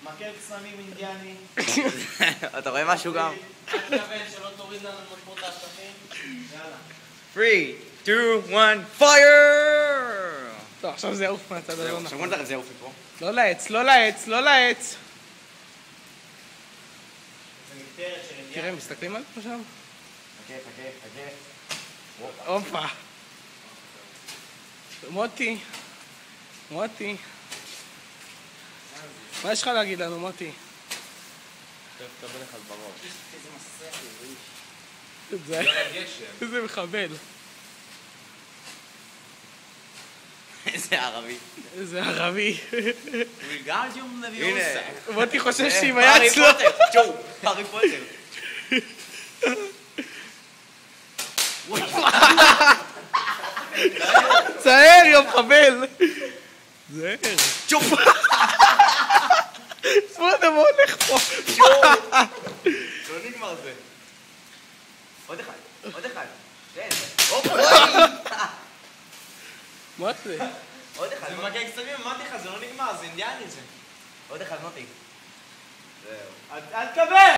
מקל קסמים אינדיאני. אתה רואה משהו גם? אל תכוון שלא תוריד לנו משמעות השטחים. יאללה. 3, 2, 1, פייר! טוב, עכשיו זה יעוף מהצד הלא נכון. עכשיו בוא נדבר את זה יופי פה. לא לעץ, לא לעץ, לא לעץ. זה מקטרת של אינדיאני. תראה, מסתכלים עלינו שם? חכה. הופה. מוטי. מוטי. מה יש לך להגיד לנו, מוטי? תקבל לך בראש. איזה מסך, איזה איש. איזה מחבל. איזה ערבי. איזה ערבי. ריגרדיום הנה. לביוסה. מוטי חושב שאם היה הארי אצלו... פוטר, ג'ו, הארי פוטר. צער, יא מחבל. זהר. ג'ו. בוא'נה, מה הולך פה? לא נגמר זה. עוד אחד, עוד אחד. תן. מה זה? עוד אחד. זה מקל קסמים, אמרתי לך, זה לא נגמר, זה אינדיאני זה. עוד אחד, מוטי. זהו. אל תקבל!